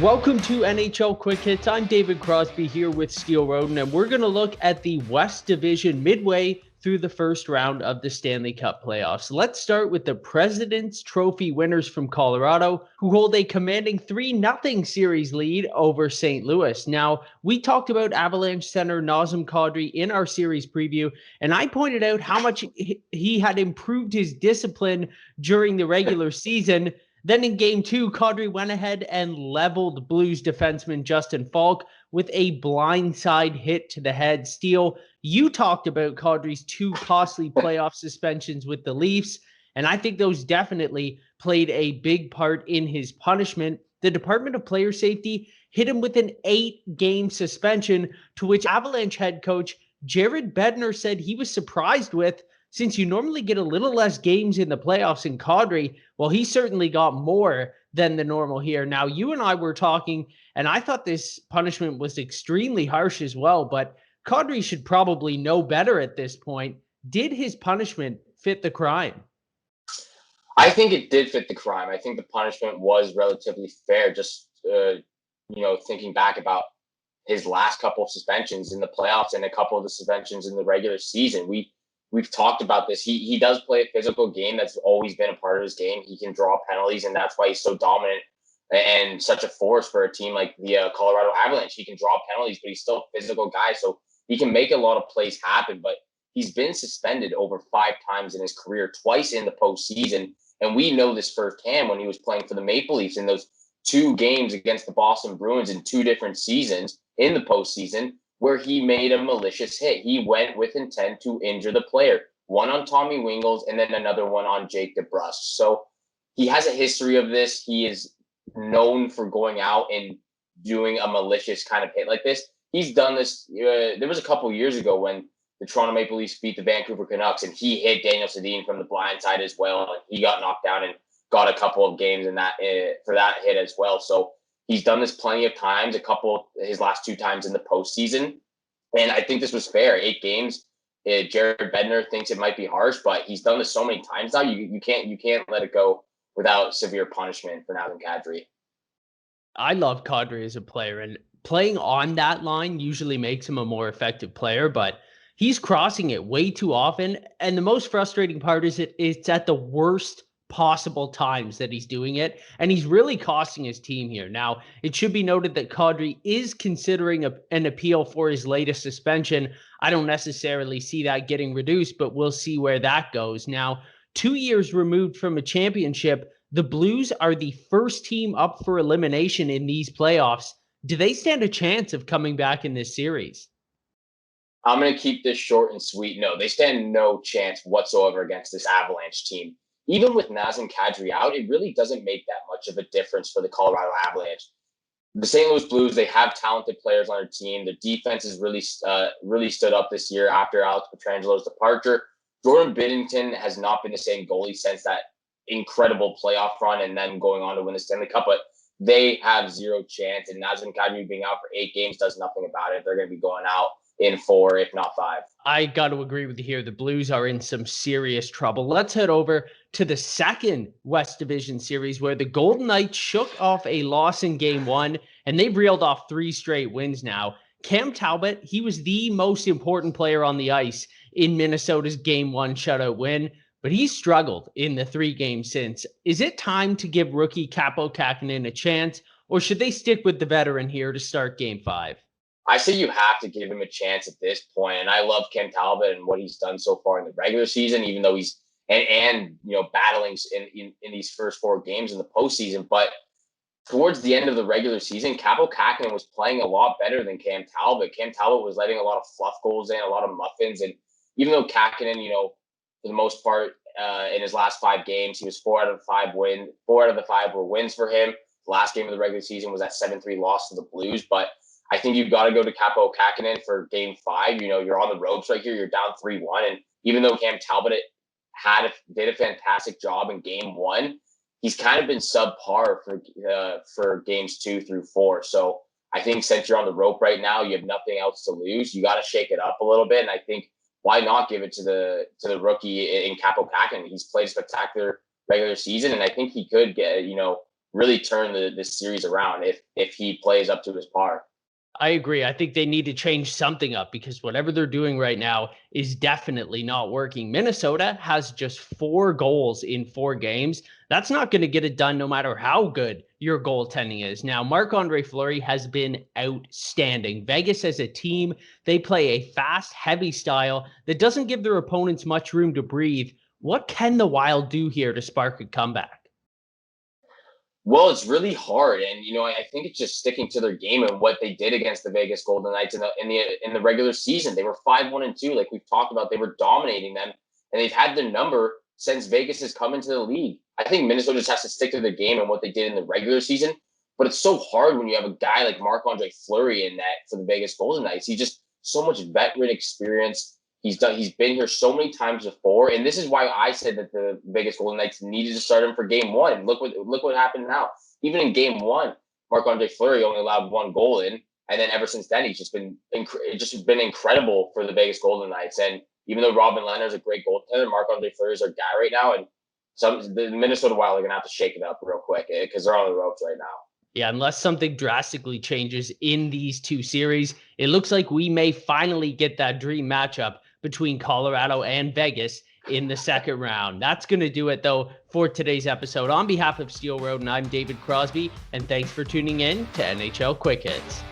Welcome to NHL Quick Hits. I'm David Crosby here with Steele Roden, and we're going to look at the West Division midway through the first round of the Stanley Cup playoffs. Let's start with the President's Trophy winners from Colorado, who hold a commanding 3-0 series lead over St. Louis. Now, we talked about Avalanche center Nazem Kadri in our series preview, and I pointed out how much he had improved his discipline during the regular season. Then in game two, Kadri went ahead and leveled Blues defenseman Justin Falk with a blindside hit to the head. Steele, you talked about Kadri's two costly playoff suspensions with the Leafs, and I think those definitely played a big part in his punishment. The Department of Player Safety hit him with an 8-game suspension, to which Avalanche head coach Jared Bednar said he was surprised with, since you normally get a little less games in the playoffs in Kadri. Well, he certainly got more than the normal here. Now, you and I were talking, and I thought this punishment was extremely harsh as well, but Kadri should probably know better at this point. Did his punishment fit the crime? I think it did fit the crime. I think the punishment was relatively fair. Just thinking back about his last couple of suspensions in the playoffs and a couple of the suspensions in the regular season, we've talked about this. He does play a physical game. That's always been a part of his game. He can draw penalties, and that's why he's so dominant and such a force for a team like the Colorado Avalanche. He can draw penalties, but he's still a physical guy, so he can make a lot of plays happen. But he's been suspended over 5 times in his career, twice in the postseason. And we know this firsthand when he was playing for the Maple Leafs in those 2 games against the Boston Bruins in 2 different seasons in the postseason, where he made a malicious hit. He went with intent to injure the player, one on Tommy Wingels and then another one on Jake DeBrusk. So he has a history of this. He is known for going out and doing a malicious kind of hit like this. He's done this. There was a couple years ago when the Toronto Maple Leafs beat the Vancouver Canucks, and he hit Daniel Sedin from the blind side as well. And he got knocked down and got a couple of games in that for that hit as well. So he's done this plenty of times, his last 2 times in the postseason. And I think this was fair. 8 games. Jared Bednar thinks it might be harsh, but he's done this so many times now. You can't let it go without severe punishment for Nazem Kadri. I love Kadri as a player, and playing on that line usually makes him a more effective player, but he's crossing it way too often. And the most frustrating part is it's at the worst possible times that he's doing it, and he's really costing his team here. Now, it should be noted that Kadri is considering an appeal for his latest suspension. I don't necessarily see that getting reduced, but we'll see where that goes. Now, 2 years removed from a championship, the Blues are the first team up for elimination in these playoffs. Do they stand a chance of coming back in this series? I'm going to keep this short and sweet. No, they stand no chance whatsoever against this Avalanche team. Even with Nazem Kadri out, it really doesn't make that much of a difference for the Colorado Avalanche. The St. Louis Blues, they have talented players on their team. Their defense has really stood up this year after Alex Petrangelo's departure. Jordan Binnington has not been the same goalie since that incredible playoff run and then going on to win the Stanley Cup, but they have zero chance. And Nazem Kadri being out for 8 games does nothing about it. They're going to be going out in 4, if not 5. I got to agree with you here. The Blues are in some serious trouble. Let's head over to the second West Division series, where the Golden Knights shook off a loss in game 1, and they've reeled off 3 straight wins now. Cam Talbot, he was the most important player on the ice in Minnesota's game 1 shutout win, but he's struggled in the 3 games since. Is it time to give rookie Kaapo Kahkonen a chance, or should they stick with the veteran here to start game 5? I say you have to give him a chance at this point. And I love Cam Talbot and what he's done so far in the regular season, even though he's battling in these first 4 games in the postseason. But towards the end of the regular season, Kaapo Kahkonen was playing a lot better than Cam Talbot. Cam Talbot was letting a lot of fluff goals in, a lot of muffins. And even though Kahkonen, for the most part, in his last 5 games, he was 4 out of the 5 wins. 4 out of the 5 were wins for him. The last game of the regular season was that 7-3 loss to the Blues. But I think you've got to go to Kaapo Kahkonen for game 5. You're on the ropes right here. You're down 3-1. And even though Cam Talbot did a fantastic job in game 1, he's kind of been subpar for games 2 through 4. So I think since you're on the rope right now, you have nothing else to lose. You got to shake it up a little bit. And I think why not give it to the rookie in Kaapo Kahkonen? He's played a spectacular regular season, and I think he could get, really turn this series around if he plays up to his par. I agree. I think they need to change something up because whatever they're doing right now is definitely not working. Minnesota has just 4 goals in 4 games. That's not going to get it done no matter how good your goaltending is. Now, Marc-Andre Fleury has been outstanding. Vegas as a team, they play a fast, heavy style that doesn't give their opponents much room to breathe. What can the Wild do here to spark a comeback? Well, it's really hard, and I think it's just sticking to their game and what they did against the Vegas Golden Knights in the regular season. They were 5-1-2, like we've talked about. They were dominating them, and they've had the number since Vegas has come into the league. I think Minnesota just has to stick to their game and what they did in the regular season. But it's so hard when you have a guy like Marc-Andre Fleury in that for the Vegas Golden Knights. He's just so much veteran experience. He's been here so many times before, and this is why I said that the Vegas Golden Knights needed to start him for Game 1. Look what happened now. Even in Game 1, Marc-Andre Fleury only allowed 1 goal in, and then ever since then, he's just been incredible for the Vegas Golden Knights. And even though Robin Lehner's a great goaltender, Marc-Andre Fleury is our guy right now, and the Minnesota Wild are gonna have to shake it up real quick because they're on the ropes right now. Yeah, unless something drastically changes in these 2 series, it looks like we may finally get that dream matchup between Colorado and Vegas in the second round. That's going to do it, though, for today's episode. On behalf of Steel Road, and I'm David Crosby, and thanks for tuning in to NHL Quick Hits.